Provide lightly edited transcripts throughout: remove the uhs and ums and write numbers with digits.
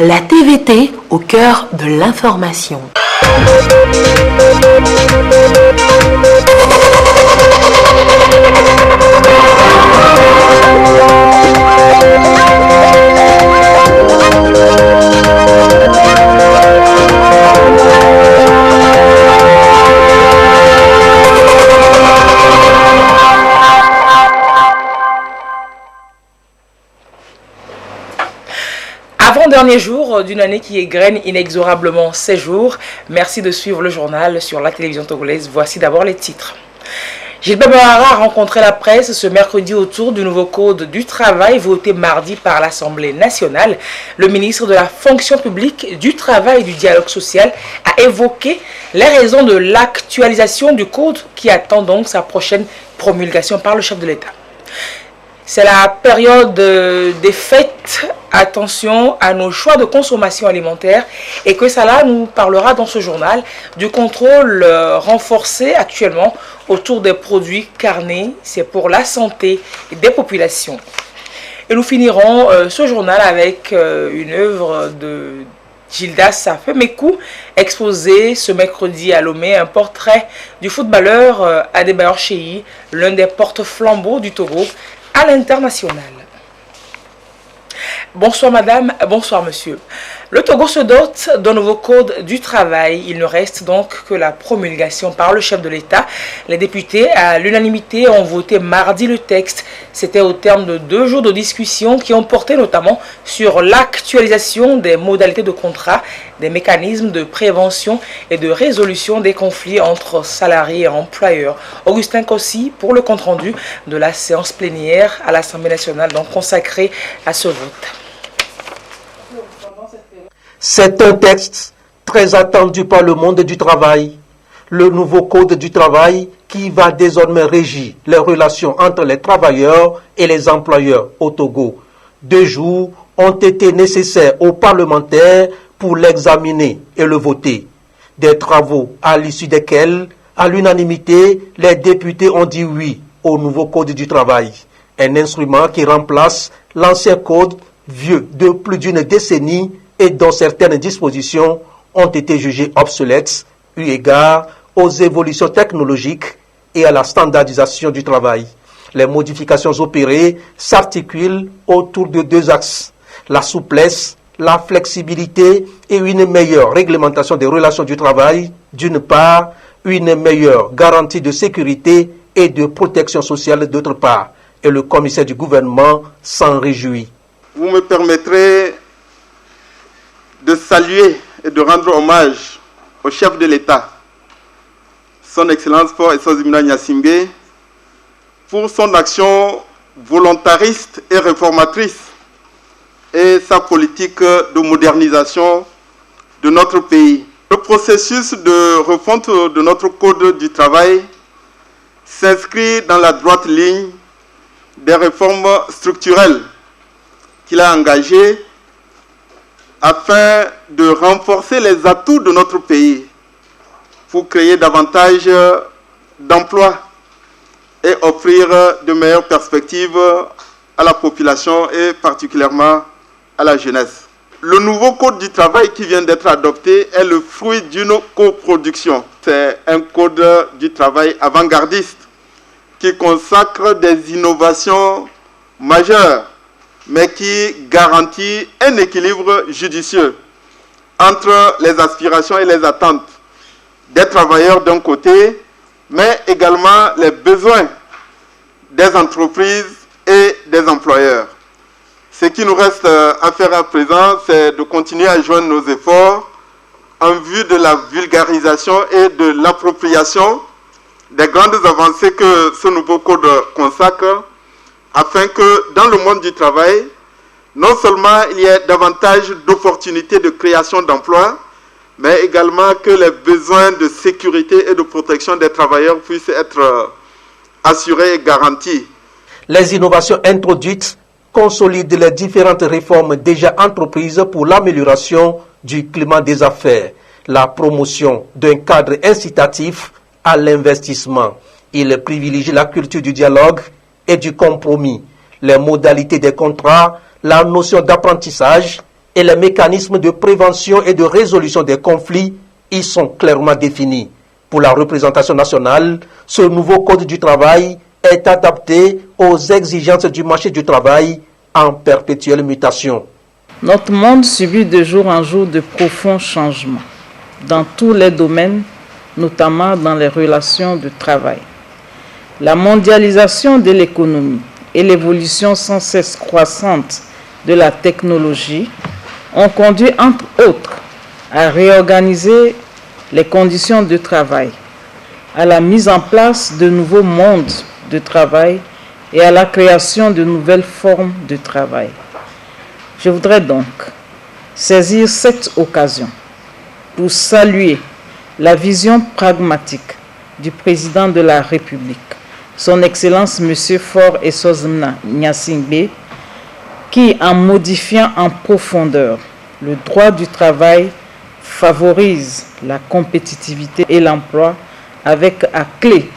La TVT au cœur de l'information. Avant-dernier jour d'une année qui égrène inexorablement 16 jours. Merci de suivre le journal sur la télévision togolaise. Voici d'abord les titres. Gilbert Bahara a rencontré la presse ce mercredi autour du nouveau code du travail voté mardi par l'Assemblée nationale. Le ministre de la fonction publique, du travail et du dialogue social a évoqué les raisons de l'actualisation du code qui attend donc sa prochaine promulgation par le chef de l'État. C'est la période des fêtes. Attention à nos choix de consommation alimentaire et que cela nous parlera dans ce journal du contrôle renforcé actuellement autour des produits carnés. C'est pour la santé des populations. Et nous finirons ce journal avec une œuvre de Gildas Safemekou, exposé ce mercredi à Lomé, un portrait du footballeur Adebayor Cheyi, l'un des porte-flambeaux du Togo à l'international. Bonsoir madame, bonsoir monsieur. Le Togo se dote d'un nouveau code du travail. Il ne reste donc que la promulgation par le chef de l'État. Les députés, à l'unanimité, ont voté mardi le texte. C'était au terme de 2 jours de discussion qui ont porté notamment sur l'actualisation des modalités de contrat, des mécanismes de prévention et de résolution des conflits entre salariés et employeurs. Augustin Kossi pour le compte-rendu de la séance plénière à l'Assemblée nationale donc consacrée à ce vote. C'est un texte très attendu par le monde du travail. Le nouveau code du travail qui va désormais régir les relations entre les travailleurs et les employeurs au Togo. 2 jours ont été nécessaires aux parlementaires pour l'examiner et le voter. Des travaux à l'issue desquels, à l'unanimité, les députés ont dit oui au nouveau code du travail. Un instrument qui remplace l'ancien code vieux de plus d'une décennie et dont certaines dispositions ont été jugées obsolètes eu égard aux évolutions technologiques et à la standardisation du travail. Les modifications opérées s'articulent autour de 2 axes, la souplesse, la flexibilité et une meilleure réglementation des relations du travail, d'une part, une meilleure garantie de sécurité et de protection sociale d'autre part. Et le commissaire du gouvernement s'en réjouit. Vous me permettrez de saluer et de rendre hommage au chef de l'État, son Excellence Fort Essozimina Gnassingbé, pour son action volontariste et réformatrice et sa politique de modernisation de notre pays. Le processus de refonte de notre code du travail s'inscrit dans la droite ligne des réformes structurelles qu'il a engagées afin de renforcer les atouts de notre pays pour créer davantage d'emplois et offrir de meilleures perspectives à la population et particulièrement à la jeunesse. Le nouveau code du travail qui vient d'être adopté est le fruit d'une coproduction. C'est un code du travail avant-gardiste qui consacre des innovations majeures mais qui garantit un équilibre judicieux entre les aspirations et les attentes des travailleurs d'un côté, mais également les besoins des entreprises et des employeurs. Ce qui nous reste à faire à présent, c'est de continuer à joindre nos efforts en vue de la vulgarisation et de l'appropriation des grandes avancées que ce nouveau code consacre, afin que dans le monde du travail, non seulement il y ait davantage d'opportunités de création d'emplois, mais également que les besoins de sécurité et de protection des travailleurs puissent être assurés et garantis. Les innovations introduites consolident les différentes réformes déjà entreprises pour l'amélioration du climat des affaires, la promotion d'un cadre incitatif à l'investissement. Il privilégie la culture du dialogue et du compromis, les modalités des contrats, la notion d'apprentissage et les mécanismes de prévention et de résolution des conflits y sont clairement définis. Pour la représentation nationale, ce nouveau code du travail est adapté aux exigences du marché du travail en perpétuelle mutation. Notre monde subit de jour en jour de profonds changements dans tous les domaines, notamment dans les relations de travail. La mondialisation de l'économie et l'évolution sans cesse croissante de la technologie ont conduit, entre autres, à réorganiser les conditions de travail, à la mise en place de nouveaux mondes de travail et à la création de nouvelles formes de travail. Je voudrais donc saisir cette occasion pour saluer la vision pragmatique du président de la République, son Excellence M. Faure Essozimna Gnassingbé, qui, en modifiant en profondeur le droit du travail, favorise la compétitivité et l'emploi avec à clé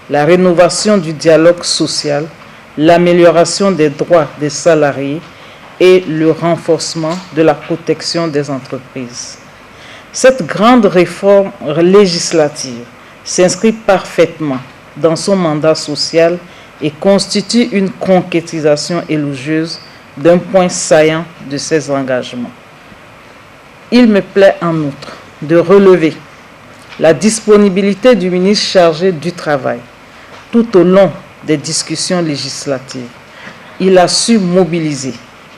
la rénovation du dialogue social, l'amélioration des droits des salariés et le renforcement de la protection des entreprises. Cette grande réforme législative s'inscrit parfaitement dans son mandat social et constitue une concrétisation élogieuse d'un point saillant de ses engagements. Il me plaît en outre de relever la disponibilité du ministre chargé du Travail tout au long des discussions législatives. Il a su mobiliser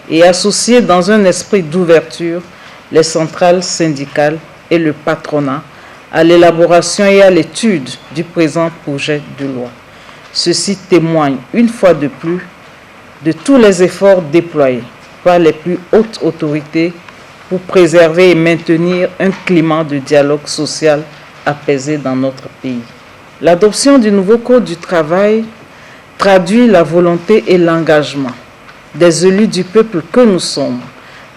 et associer dans un esprit d'ouverture les centrales syndicales et le patronat à l'élaboration et à l'étude du présent projet de loi. Ceci témoigne une fois de plus de tous les efforts déployés par les plus hautes autorités pour préserver et maintenir un climat de dialogue social apaisé dans notre pays. L'adoption du nouveau Code du travail traduit la volonté et l'engagement des élus du peuple que nous sommes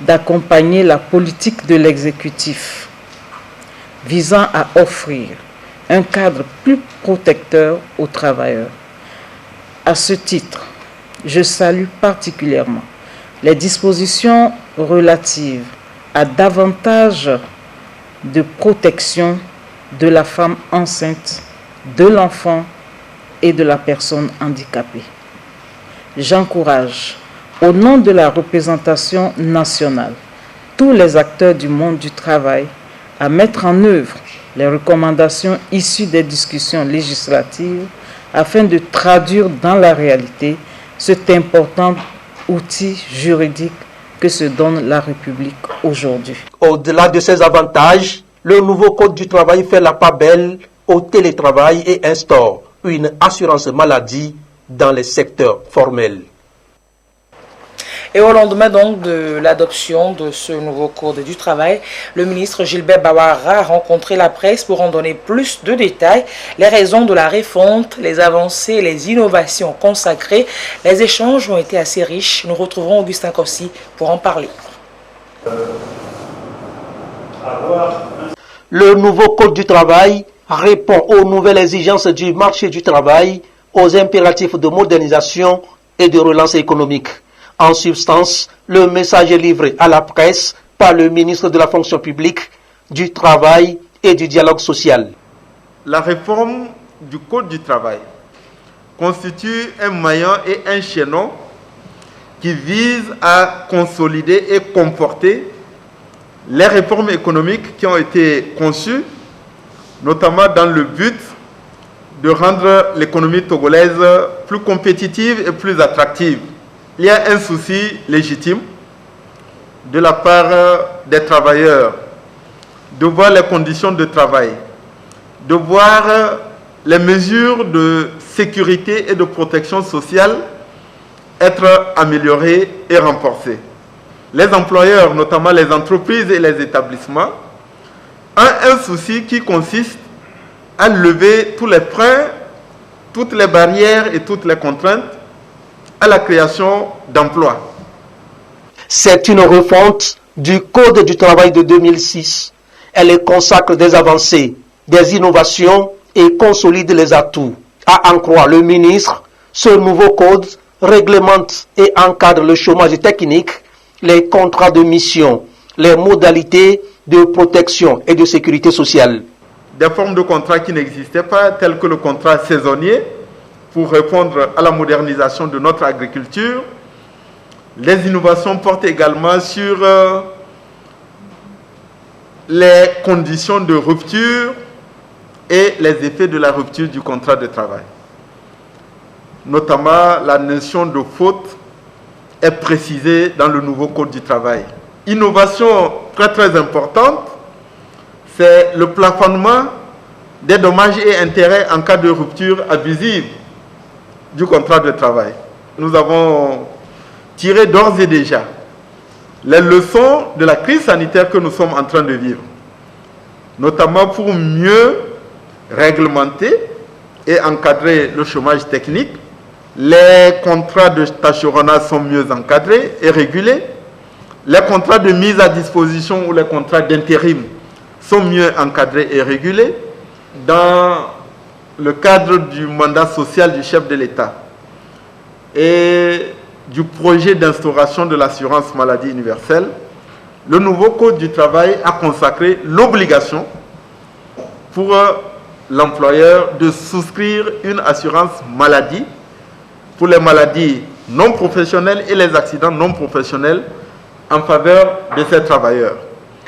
d'accompagner la politique de l'exécutif visant à offrir un cadre plus protecteur aux travailleurs. À ce titre, je salue particulièrement les dispositions relatives à davantage de protection de la femme enceinte, de l'enfant et de la personne handicapée. J'encourage, au nom de la représentation nationale, tous les acteurs du monde du travail à mettre en œuvre les recommandations issues des discussions législatives afin de traduire dans la réalité cet important outil juridique que se donne la République aujourd'hui. Au-delà de ces avantages, le nouveau Code du travail fait la part belle au télétravail et instaure une assurance maladie dans les secteurs formels. Et au lendemain donc de l'adoption de ce nouveau Code du travail, le ministre Gilbert Bawara a rencontré la presse pour en donner plus de détails, les raisons de la refonte, les avancées, les innovations consacrées. Les échanges ont été assez riches. Nous retrouverons Augustin Kossi pour en parler. Le nouveau Code du travail répond aux nouvelles exigences du marché du travail, aux impératifs de modernisation et de relance économique. En substance, le message est livré à la presse par le ministre de la Fonction publique, du Travail et du Dialogue social. La réforme du Code du travail constitue un maillon et un chaînon qui vise à consolider et comporter les réformes économiques qui ont été conçues, notamment dans le but de rendre l'économie togolaise plus compétitive et plus attractive. Il y a un souci légitime de la part des travailleurs de voir les conditions de travail, de voir les mesures de sécurité et de protection sociale être améliorées et renforcées. Les employeurs, notamment les entreprises et les établissements, ont un souci qui consiste à lever tous les freins, toutes les barrières et toutes les contraintes à la création d'emplois. C'est une refonte du Code du travail de 2006. Elle consacre des avancées, des innovations et consolide les atouts. À en croire le ministre, ce nouveau code réglemente et encadre le chômage technique, les contrats de mission, les modalités de protection et de sécurité sociale. Des formes de contrats qui n'existaient pas, telles que le contrat saisonnier, pour répondre à la modernisation de notre agriculture. Les innovations portent également sur les conditions de rupture et les effets de la rupture du contrat de travail. Notamment, la notion de faute est précisée dans le nouveau Code du travail. Innovation très importante, c'est le plafonnement des dommages et intérêts en cas de rupture abusive du contrat de travail. Nous avons tiré d'ores et déjà les leçons de la crise sanitaire que nous sommes en train de vivre, notamment pour mieux réglementer et encadrer le chômage technique. Les contrats de tâcheronnage sont mieux encadrés et régulés. Les contrats de mise à disposition ou les contrats d'intérim sont mieux encadrés et régulés. Dans le cadre du mandat social du chef de l'État et du projet d'instauration de l'assurance maladie universelle, le nouveau Code du travail a consacré l'obligation pour l'employeur de souscrire une assurance maladie pour les maladies non professionnelles et les accidents non professionnels en faveur de ces travailleurs.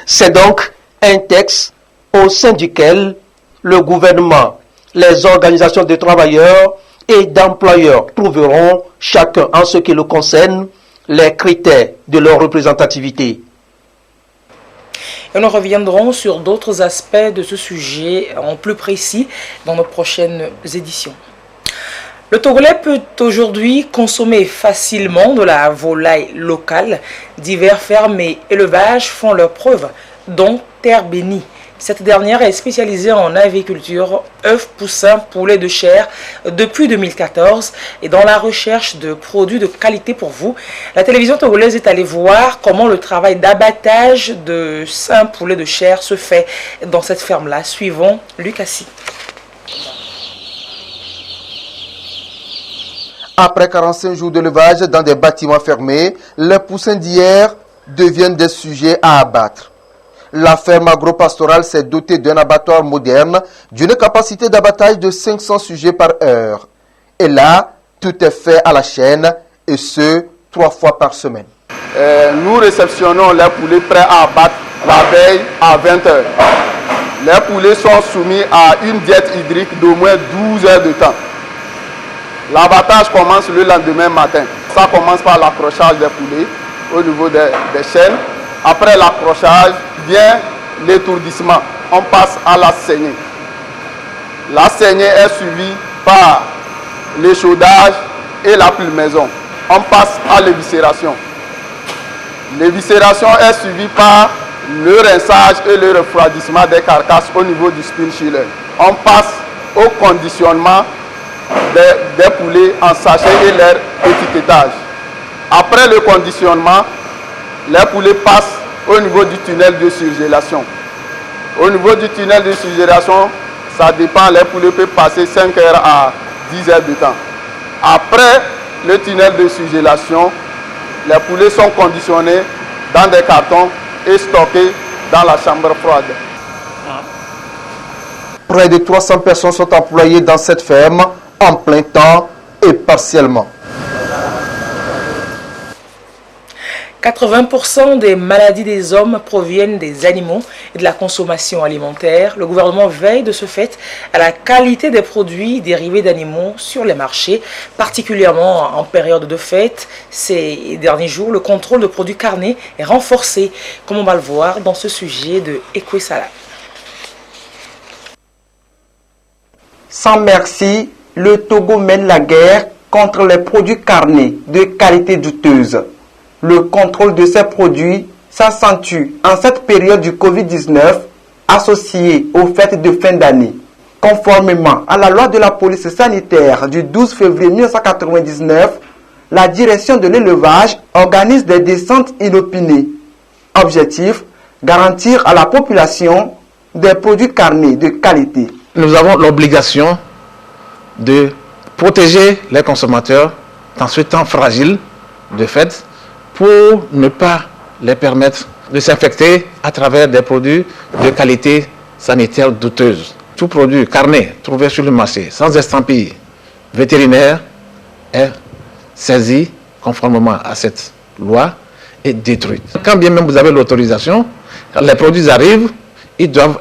C'est donc un texte au sein duquel le gouvernement, les organisations de travailleurs et d'employeurs trouveront, chacun en ce qui le concerne, les critères de leur représentativité. Et nous reviendrons sur d'autres aspects de ce sujet en plus précis dans nos prochaines éditions. Le Togolais peut aujourd'hui consommer facilement de la volaille locale. Divers fermes et élevages font leurs preuves, dont Terre Bénie. Cette dernière est spécialisée en aviculture, œufs, poussins, poulets de chair depuis 2014 et dans la recherche de produits de qualité pour vous. La télévision togolaise est allée voir comment le travail d'abattage de sains poulets de chair se fait dans cette ferme-là. Suivons Lucassi. Après 45 jours d'élevage dans des bâtiments fermés, les poussins d'hier deviennent des sujets à abattre. La ferme agro-pastorale s'est dotée d'un abattoir moderne d'une capacité d'abattage de 500 sujets par heure. Et là, tout est fait à la chaîne et ce, 3 fois par semaine. Nous réceptionnons les poulets prêts à abattre la veille à 20 heures. Les poulets sont soumis à une diète hydrique d'au moins 12 heures de temps. L'abattage commence le lendemain matin. Ça commence par l'accrochage des poulets au niveau des chaînes. Après l'accrochage vient l'étourdissement. On passe à la saignée. La saignée est suivie par l'échaudage et la plumaison. On passe à l'éviscération. L'éviscération est suivie par le rinçage et le refroidissement des carcasses au niveau du spin chiller. On passe au conditionnement des poulets en sachet et leur étiquetage. Après le conditionnement, les poulets passent au niveau du tunnel de surgélation. Au niveau du tunnel de surgélation, ça dépend, les poulets peuvent passer 5 heures à 10 heures de temps. Après le tunnel de surgélation, les poulets sont conditionnés dans des cartons et stockés dans la chambre froide. Près de 300 personnes sont employées dans cette ferme en plein temps et partiellement. 80% des maladies des hommes proviennent des animaux et de la consommation alimentaire. Le gouvernement veille de ce fait à la qualité des produits dérivés d'animaux sur les marchés, particulièrement en période de fête. Ces derniers jours, le contrôle de produits carnés est renforcé, comme on va le voir dans ce sujet de Ekwesala. Sans merci, le Togo mène la guerre contre les produits carnés de qualité douteuse. Le contrôle de ces produits s'accentue en cette période du Covid-19 associée aux fêtes de fin d'année. Conformément à la loi de la police sanitaire du 12 février 1999, la direction de l'élevage organise des descentes inopinées. Objectif, garantir à la population des produits carnés de qualité. Nous avons l'obligation de protéger les consommateurs dans ce temps fragile de fête pour ne pas les permettre de s'infecter à travers des produits de qualité sanitaire douteuse. Tout produit carné trouvé sur le marché sans estampille vétérinaire est saisi conformément à cette loi et détruit. Quand bien même vous avez l'autorisation, quand les produits arrivent, il doit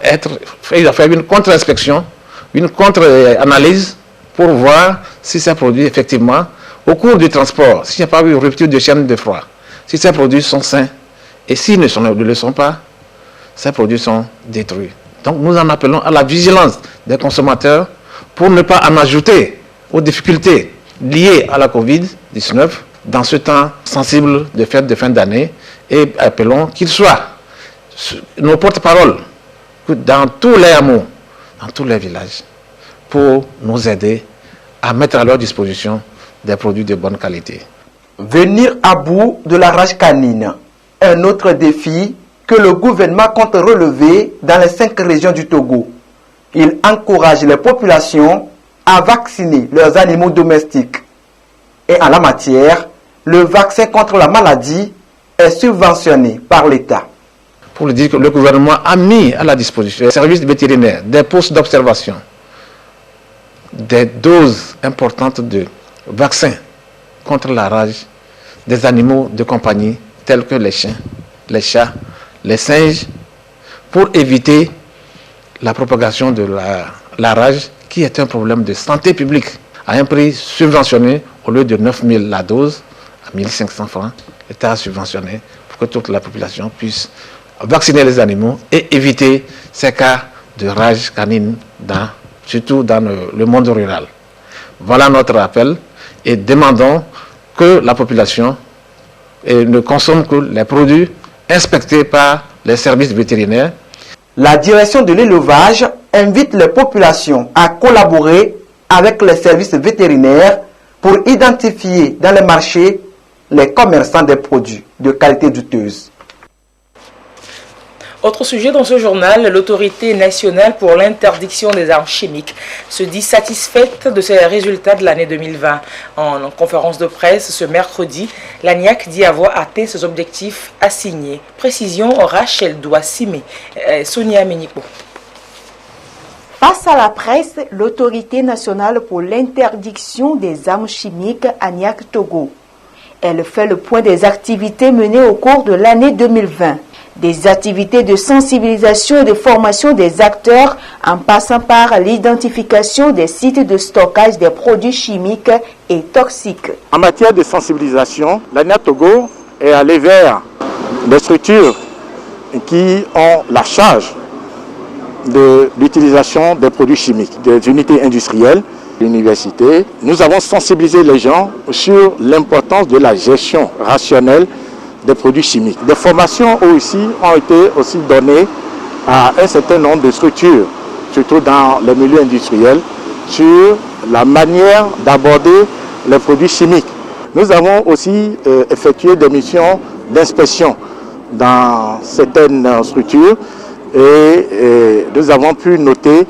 faire une contre-inspection, une contre-analyse pour voir si ces produits, effectivement, au cours du transport, s'il n'y a pas eu rupture de chaîne de froid, si ces produits sont sains, et s'ils ne le sont pas, ces produits sont détruits. Donc nous en appelons à la vigilance des consommateurs pour ne pas en ajouter aux difficultés liées à la Covid-19 dans ce temps sensible de fête de fin d'année, et appelons qu'ils soient nos porte-paroles dans tous les hameaux, dans tous les villages, pour nous aider à mettre à leur disposition des produits de bonne qualité. Venir à bout de la rage canine, un autre défi que le gouvernement compte relever dans les 5 régions du Togo. Il encourage les populations à vacciner leurs animaux domestiques. Et en la matière, le vaccin contre la maladie est subventionné par l'État. Pour le dire que le gouvernement a mis à la disposition des services vétérinaires, des postes d'observation, des doses importantes de vaccins contre la rage des animaux de compagnie tels que les chiens, les chats, les singes, pour éviter la propagation de la rage qui est un problème de santé publique à un prix subventionné. Au lieu de 9 000 la dose, à 1 500 francs, l'État a subventionné pour que toute la population puisse vacciner les animaux et éviter ces cas de rage canine, surtout dans le monde rural. Voilà notre appel et demandons que la population ne consomme que les produits inspectés par les services vétérinaires. La direction de l'élevage invite les populations à collaborer avec les services vétérinaires pour identifier dans les marchés les commerçants des produits de qualité douteuse. Autre sujet dans ce journal, l'autorité nationale pour l'interdiction des armes chimiques se dit satisfaite de ses résultats de l'année 2020. En conférence de presse ce mercredi, l'ANIAC dit avoir atteint ses objectifs assignés. Précision, Rachel Douassimé, Sonia Ménico. Face à la presse, l'autorité nationale pour l'interdiction des armes chimiques, ANIAC Togo. Elle fait le point des activités menées au cours de l'année 2020. Des activités de sensibilisation et de formation des acteurs en passant par l'identification des sites de stockage des produits chimiques et toxiques. En matière de sensibilisation, l'ANIAC Togo est allé vers des structures qui ont la charge de l'utilisation des produits chimiques, des unités industrielles, l'université. Nous avons sensibilisé les gens sur l'importance de la gestion rationnelle des produits chimiques. Des formations aussi ont été aussi données à un certain nombre de structures, surtout dans les milieux industriels, sur la manière d'aborder les produits chimiques. Nous avons aussi effectué des missions d'inspection dans certaines structures et nous avons pu noter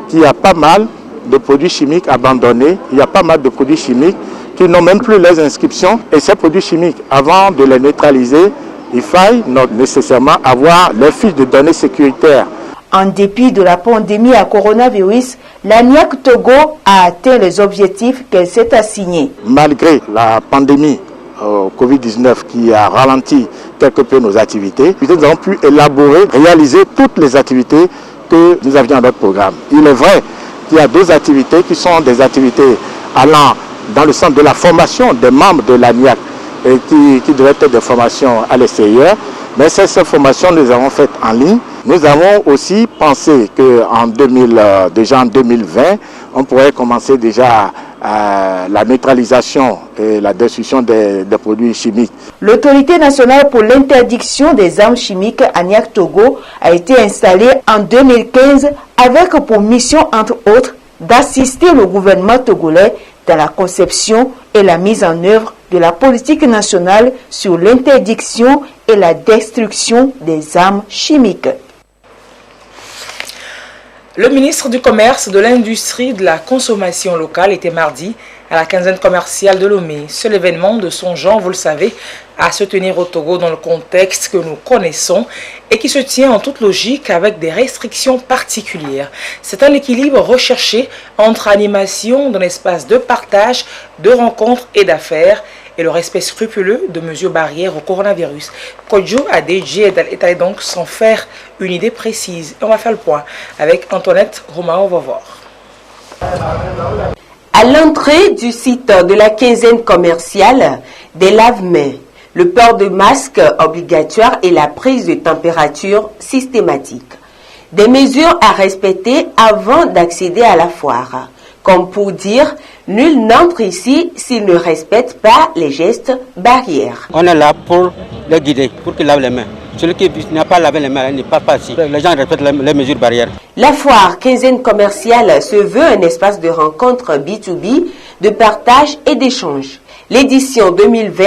qu'il y a pas mal de produits chimiques abandonnés, il y a pas mal de produits chimiques qui n'ont même plus les inscriptions. Et ces produits chimiques, avant de les neutraliser, il faille nécessairement avoir les fiches de données sécuritaires. En dépit de la pandémie à coronavirus, l'ANIAC Togo a atteint les objectifs qu'elle s'est assignés. Malgré la pandémie Covid-19 qui a ralenti quelque peu nos activités, nous avons pu élaborer, réaliser toutes les activités que nous avions dans notre programme. Il est vrai qu'il y a 2 activités qui sont des activités allant dans le sens de la formation des membres de l'ANIAC et qui devraient être des formations à l'extérieur. Mais ces formations, nous les avons faites en ligne. Nous avons aussi pensé qu'en déjà en 2020, on pourrait commencer déjà la neutralisation et la destruction des produits chimiques. L'autorité nationale pour l'interdiction des armes chimiques, ANIAC Togo, a été installée en 2015 avec pour mission, entre autres, d'assister le gouvernement togolais dans la conception et la mise en œuvre de la politique nationale sur l'interdiction et la destruction des armes chimiques. Le ministre du Commerce, de l'Industrie et de la Consommation locale était mardi à la quinzaine commerciale de Lomé. Seul événement de son genre, vous le savez, à se tenir au Togo dans le contexte que nous connaissons et qui se tient en toute logique avec des restrictions particulières. C'est un équilibre recherché entre animation d'un espace de partage, de rencontres et d'affaires et le respect scrupuleux de mesures barrières au coronavirus. Kodjo Adedji est allé donc s'en faire une idée précise. On va faire le point avec Antoinette Romain, on va voir. À l'entrée du site de la quinzaine commerciale, des lave-mains, le port de masque obligatoire et la prise de température systématique. Des mesures à respecter avant d'accéder à la foire. Comme pour dire, nul n'entre ici s'il ne respecte pas les gestes barrières. On est là pour les guider, pour qu'ils lavent les mains. Celui qui n'a pas lavé les mains, il ne part pas ici. Les gens respectent les mesures barrières. La foire quinzaine commerciale se veut un espace de rencontre B2B, de partage et d'échange. L'édition 2020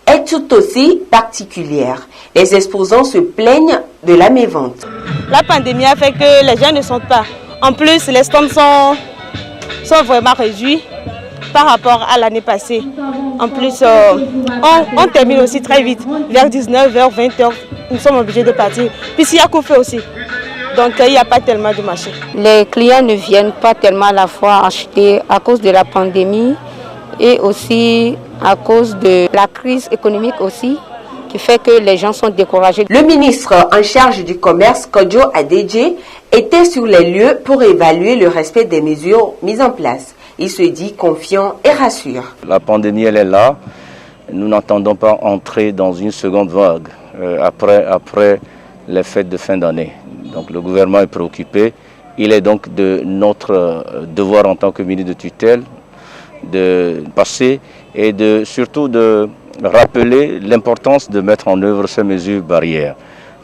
est tout aussi particulière. Les exposants se plaignent de la mévente. La pandémie a fait que les gens ne sortent pas. En plus, les stands sont vraiment réduits par rapport à l'année passée. En plus, on termine aussi très vite. Vers 19h, 20h, nous sommes obligés de partir. Puis il y a couvre-feu aussi. Donc il n'y a pas tellement de marché. Les clients ne viennent pas tellement à la fois acheter à cause de la pandémie et aussi à cause de la crise économique aussi, qui fait que les gens sont découragés. Le ministre en charge du commerce, Kodjo Adedji, était sur les lieux pour évaluer le respect des mesures mises en place. Il se dit confiant et rassure. La pandémie, elle est là. Nous n'entendons pas entrer dans une seconde vague après les fêtes de fin d'année. Donc le gouvernement est préoccupé. Il est donc de notre devoir en tant que ministre de tutelle de passer et surtout de rappeler l'importance de mettre en œuvre ces mesures barrières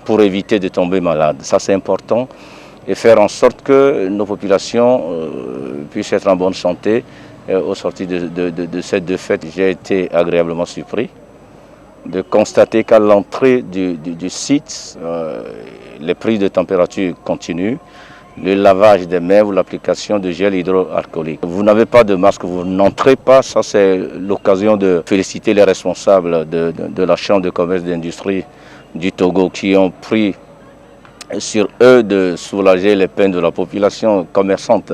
pour éviter de tomber malade. Ça, c'est important. Et faire en sorte que nos populations puissent être en bonne santé au sortir de ces deux fêtes. J'ai été agréablement surpris de constater qu'à l'entrée du site, les prises de température continuent, le lavage des mains ou l'application de gel hydroalcoolique. Vous n'avez pas de masque, vous n'entrez pas. Ça, c'est l'occasion de féliciter les responsables de la Chambre de commerce et d'industrie du Togo qui ont pris sur eux de soulager les peines de la population commerçante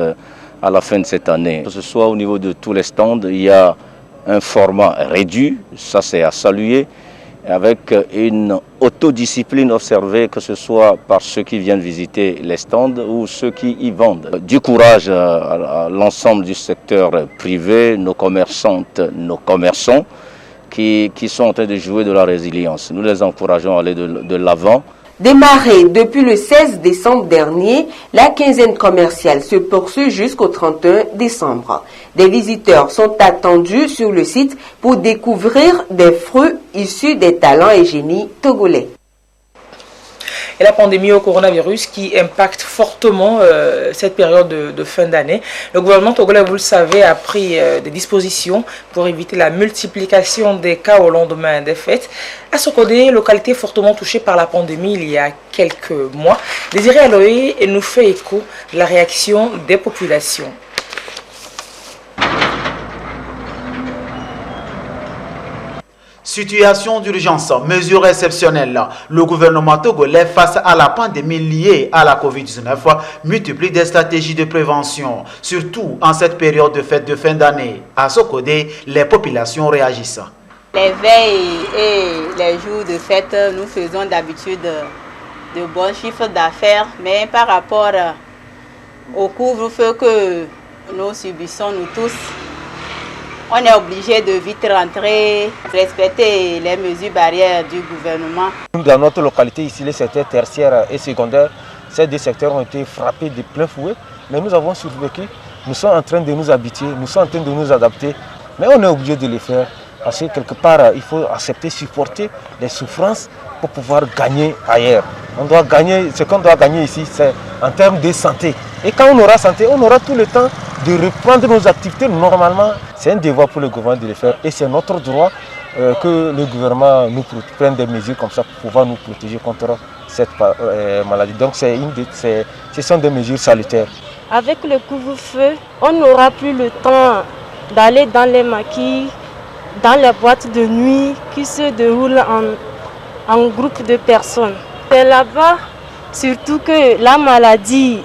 à la fin de cette année. Que ce soit au niveau de tous les stands, il y a un format réduit, ça c'est à saluer, avec une autodiscipline observée, que ce soit par ceux qui viennent visiter les stands ou ceux qui y vendent. Du courage à l'ensemble du secteur privé, nos commerçantes, nos commerçants, qui sont en train de jouer de la résilience. Nous les encourageons à aller de l'avant. Démarrée depuis le 16 décembre dernier, la quinzaine commerciale se poursuit jusqu'au 31 décembre. Des visiteurs sont attendus sur le site pour découvrir des fruits issus des talents et génies togolais. Et la pandémie au coronavirus qui impacte fortement cette période de fin d'année. Le gouvernement togolais, vous le savez, a pris des dispositions pour éviter la multiplication des cas au lendemain des fêtes. À Sokodé, localité fortement touchée par la pandémie il y a quelques mois, Désiré Aloé nous fait écho de la réaction des populations. Situation d'urgence, mesures exceptionnelles. Le gouvernement togolais face à la pandémie liée à la Covid-19 multiplie des stratégies de prévention, surtout en cette période de fête de fin d'année. À Sokodé, les populations réagissent. Les veilles et les jours de fête, nous faisons d'habitude de bons chiffres d'affaires, mais par rapport au couvre-feu que nous subissons, nous tous, on est obligé de vite rentrer, respecter les mesures barrières du gouvernement. Dans notre localité, ici, les secteurs tertiaires et secondaires, ces deux secteurs ont été frappés de plein fouet, mais nous avons survécu. Nous sommes en train de nous habituer, nous sommes en train de nous adapter, mais on est obligé de le faire parce que quelque part, il faut accepter, supporter les souffrances pour pouvoir gagner ailleurs. On doit gagner, ce qu'on doit gagner ici, c'est en termes de santé. Et quand on aura santé, on aura tout le temps de reprendre nos activités normalement. C'est un devoir pour le gouvernement de le faire et c'est notre droit que le gouvernement nous prenne des mesures comme ça pour pouvoir nous protéger contre cette maladie. Donc ce sont des mesures salutaires. Avec le couvre-feu, on n'aura plus le temps d'aller dans les maquis, dans les boîtes de nuit qui se déroulent en groupe de personnes. C'est là-bas surtout que la maladie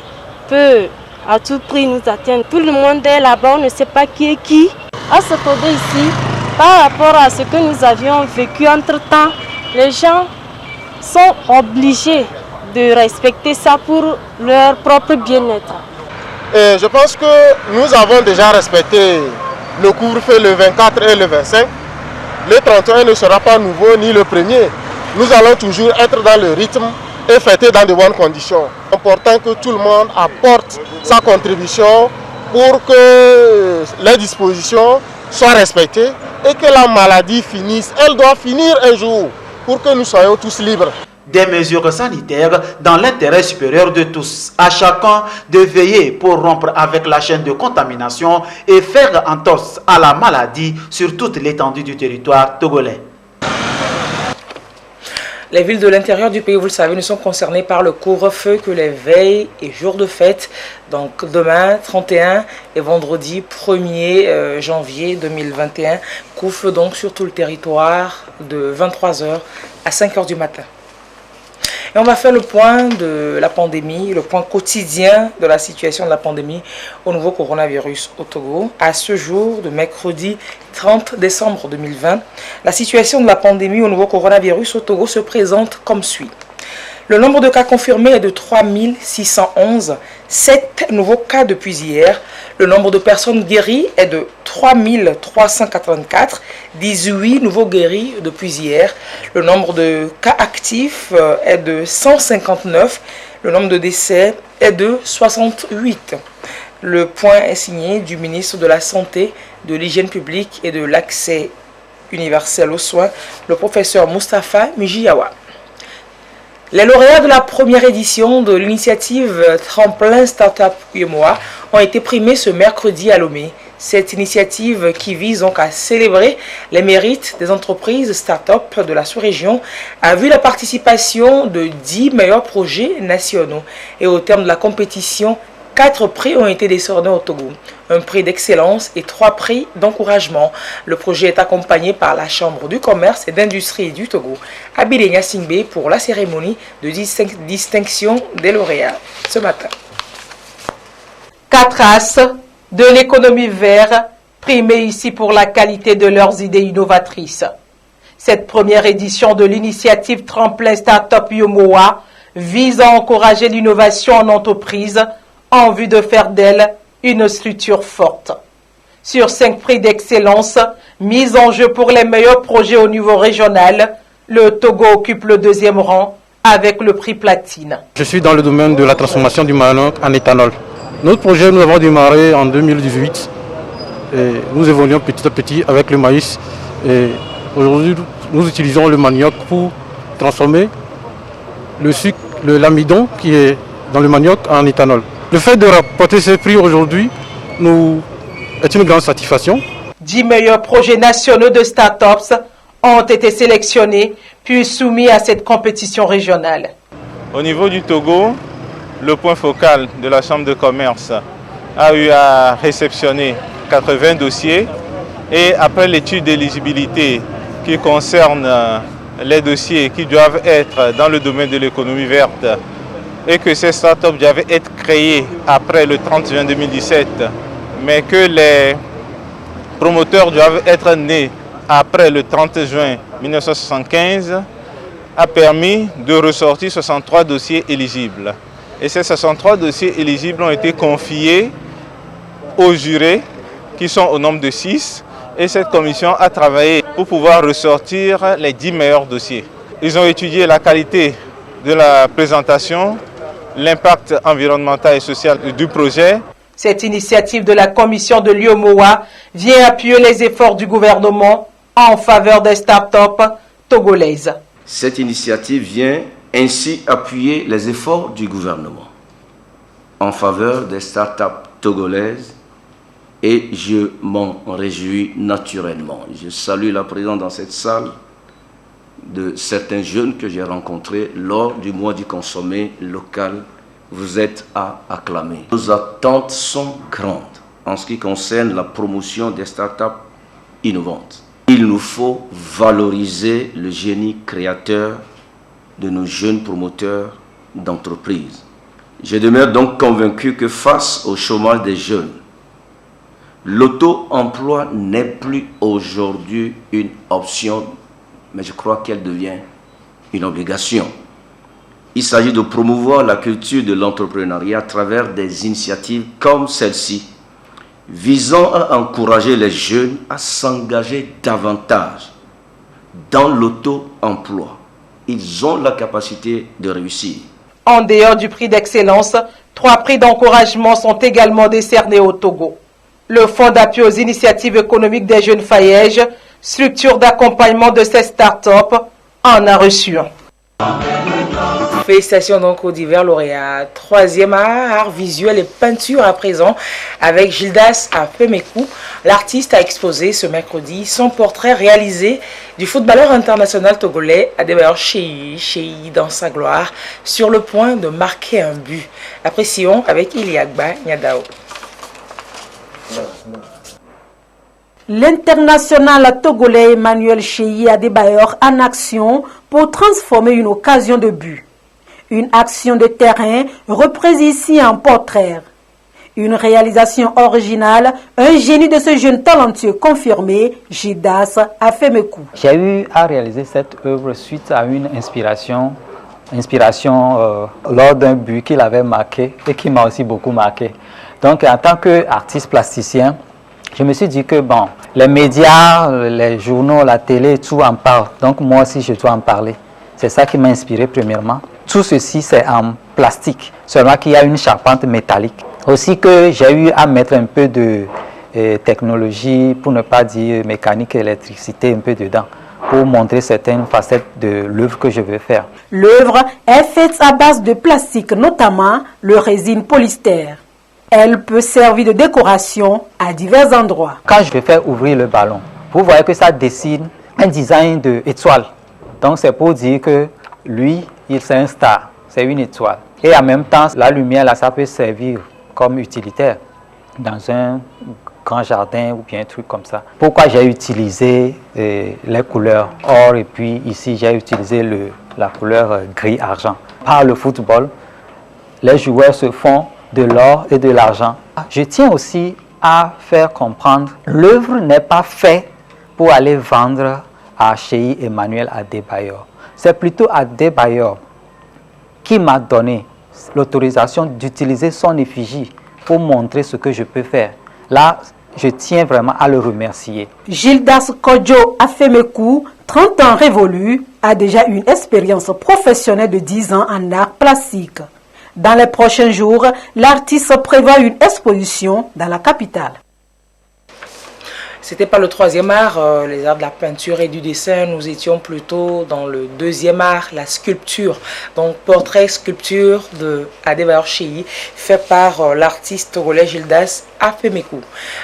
peut à tout prix nous atteindre. Tout le monde est là-bas, on ne sait pas qui est qui. À ce côté ici, par rapport à ce que nous avions vécu entre-temps, les gens sont obligés de respecter ça pour leur propre bien-être. Et je pense que nous avons déjà respecté le couvre-feu le 24 et le 25. Le 31 ne sera pas nouveau ni le premier. Nous allons toujours être dans le rythme et fêter dans de bonnes conditions. C'est important que tout le monde apporte sa contribution pour que les dispositions soient respectées et que la maladie finisse. Elle doit finir un jour pour que nous soyons tous libres. Des mesures sanitaires dans l'intérêt supérieur de tous. À chacun de veiller pour rompre avec la chaîne de contamination et faire entorse à la maladie sur toute l'étendue du territoire togolais. Les villes de l'intérieur du pays, vous le savez, ne sont concernées par le couvre-feu que les veilles et jours de fête. Donc demain, 31 et vendredi 1er janvier 2021, couvre-feu donc sur tout le territoire de 23h à 5h du matin. Et on va faire le point de la pandémie, le point quotidien de la situation de la pandémie au nouveau coronavirus au Togo. À ce jour, de mercredi 30 décembre 2020, la situation de la pandémie au nouveau coronavirus au Togo se présente comme suit. Le nombre de cas confirmés est de 3611, 7 nouveaux cas depuis hier. Le nombre de personnes guéries est de 3384, 18 nouveaux guéris depuis hier. Le nombre de cas actifs est de 159. Le nombre de décès est de 68. Le point est signé du ministre de la Santé, de l'Hygiène publique et de l'Accès universel aux soins, le professeur Moustapha Mijiyawa. Les lauréats de la première édition de l'initiative Tremplin Startup UEMOA ont été primés ce mercredi à Lomé. Cette initiative qui vise donc à célébrer les mérites des entreprises start-up de la sous-région a vu la participation de 10 meilleurs projets nationaux. Et au terme de la compétition, 4 prix ont été décernés au Togo. Un prix d'excellence et 3 prix d'encouragement. Le projet est accompagné par la Chambre du commerce et d'industrie du Togo. Abidé Nyasingbe pour la cérémonie de distinction des lauréats ce matin. 4 as de l'économie verte primés ici pour la qualité de leurs idées innovatrices. Cette première édition de l'initiative Tremplin Startup UEMOA vise à encourager l'innovation en entreprise en vue de faire d'elle une structure forte. Sur 5 prix d'excellence mis en jeu pour les meilleurs projets au niveau régional, le Togo occupe le 2e rang avec le prix platine. Je suis dans le domaine de la transformation du manioc en éthanol. Notre projet, nous avons démarré en 2018 et nous évoluons petit à petit avec le maïs. Et aujourd'hui, nous utilisons le manioc pour transformer le sucre, l'amidon qui est dans le manioc en éthanol. Le fait de rapporter ces prix aujourd'hui est une grande satisfaction. 10 meilleurs projets nationaux de start-ups ont été sélectionnés puis soumis à cette compétition régionale. Au niveau du Togo, le point focal de la Chambre de commerce a eu à réceptionner 80 dossiers et après l'étude d'éligibilité qui concerne les dossiers qui doivent être dans le domaine de l'économie verte et que ces startups doivent être créées après le 30 juin 2017, mais que les promoteurs doivent être nés après le 30 juin 1975, a permis de ressortir 63 dossiers éligibles. Et ces 63 dossiers éligibles ont été confiés aux jurés, qui sont au nombre de 6, et cette commission a travaillé pour pouvoir ressortir les 10 meilleurs dossiers. Ils ont étudié la qualité de la présentation, l'impact environnemental et social du projet. Cette initiative de la commission de l'UEMOA vient appuyer les efforts du gouvernement en faveur des start-up togolaises. Cette initiative vient ainsi appuyer les efforts du gouvernement en faveur des start-up togolaises et je m'en réjouis naturellement. Je salue la présence dans cette salle de certains jeunes que j'ai rencontrés lors du mois du consommé local. Vous êtes à acclamer. Nos attentes sont grandes. en ce qui concerne la promotion des startups innovantes. Il nous faut valoriser le génie créateur de nos jeunes promoteurs d'entreprises. Je demeure donc convaincu que face au chômage des jeunes, l'auto-emploi n'est plus aujourd'hui une option, mais je crois qu'elle devient une obligation. Il s'agit de promouvoir la culture de l'entrepreneuriat à travers des initiatives comme celle-ci, visant à encourager les jeunes à s'engager davantage dans l'auto-emploi. Ils ont la capacité de réussir. En dehors du prix d'excellence, 3 prix d'encouragement sont également décernés au Togo. Le Fonds d'appui aux initiatives économiques des jeunes Fayèges, structure d'accompagnement de ces startups, en a reçu un. Félicitations donc aux divers lauréats. 3e art visuel et peinture à présent avec Gildas Afemekou. L'artiste a exposé ce mercredi son portrait réalisé du footballeur international togolais Adebayor Sheyi dans sa gloire, sur le point de marquer un but. Apprécions avec Iliagba Nyadao. L'international togolais Emmanuel Sheyi Adebayor en action pour transformer une occasion de but. Une action de terrain reprise ici en portrait. Une réalisation originale, un génie de ce jeune talentueux confirmé, Gildas Afemekou. J'ai eu à réaliser cette œuvre suite à une inspiration lors d'un but qu'il avait marqué et qui m'a aussi beaucoup marqué. Donc en tant qu'artiste plasticien, je me suis dit que bon, les médias, les journaux, la télé, tout en parle. Donc moi aussi, je dois en parler. C'est ça qui m'a inspiré premièrement. Tout ceci, c'est en plastique, seulement qu'il y a une charpente métallique. Aussi que j'ai eu à mettre un peu de technologie, pour ne pas dire mécanique et électricité, un peu dedans, pour montrer certaines facettes de l'œuvre que je veux faire. L'œuvre est faite à base de plastique, notamment le résine polystère. Elle peut servir de décoration à divers endroits. Quand je vais faire ouvrir le ballon, vous voyez que ça dessine un design d'étoile. Donc c'est pour dire que lui, c'est un star, c'est une étoile. Et en même temps, la lumière, là, ça peut servir comme utilitaire dans un grand jardin ou bien un truc comme ça. Pourquoi j'ai utilisé les couleurs or et puis ici j'ai utilisé la couleur gris-argent. Par le football, les joueurs se font de l'or et de l'argent. Je tiens aussi à faire comprendre, l'œuvre n'est pas faite pour aller vendre à Sheyi Emmanuel Adebayor. C'est plutôt Adebayor qui m'a donné l'autorisation d'utiliser son effigie pour montrer ce que je peux faire. Là, je tiens vraiment à le remercier. Gildas Kodjo Afemekou, 30 ans révolus, a déjà une expérience professionnelle de 10 ans en art plastique. Dans les prochains jours, l'artiste prévoit une exposition dans la capitale. C'était pas le 3e art, les arts de la peinture et du dessin. Nous étions plutôt dans le 2e art, la sculpture. Donc portrait sculpture de Adebayor Sheyi, fait par l'artiste togolais Gildas Afemekou.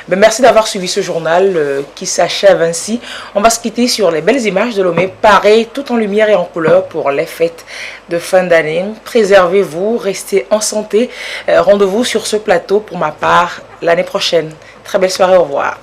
Mais merci d'avoir suivi ce journal qui s'achève ainsi. On va se quitter sur les belles images de Lomé, parées tout en lumière et en couleur pour les fêtes de fin d'année. Préservez-vous, restez en santé. Rendez-vous sur ce plateau pour ma part l'année prochaine. Très belle soirée, au revoir.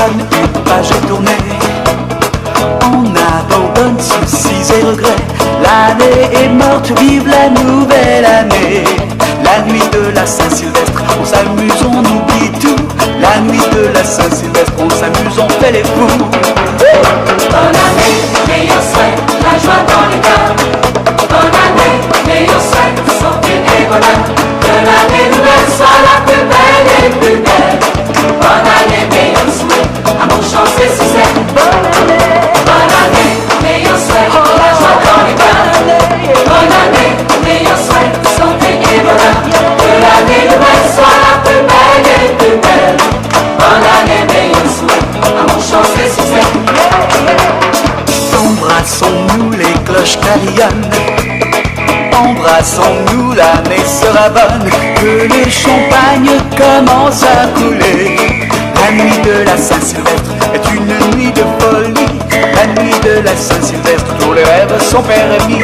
Une page est tournée, on abandonne soucis et regrets. L'année est morte, vive la nouvelle année. La nuit de la Saint-Sylvestre, on s'amuse, on oublie tout. La nuit de la Saint-Sylvestre, on s'amuse, on fait les fous. Bonne année, meilleurs souhaits, la joie dans les cœurs. Bonne année, meilleurs souhaits, santé et bonheur. Que l'année nouvelle soit la plus belle et plus belle. Bonne année, meilleurs souhaits, amour, chance et succès. Bonne année, meilleurs souhaits, la joie dans les cœurs. Bonne année, meilleurs embrassons-nous, l'année sera bonne, que le champagne commence à couler. La nuit de la Saint-Sylvestre est une nuit de folie. La nuit de la Saint-Sylvestre, tous les rêves sont permis.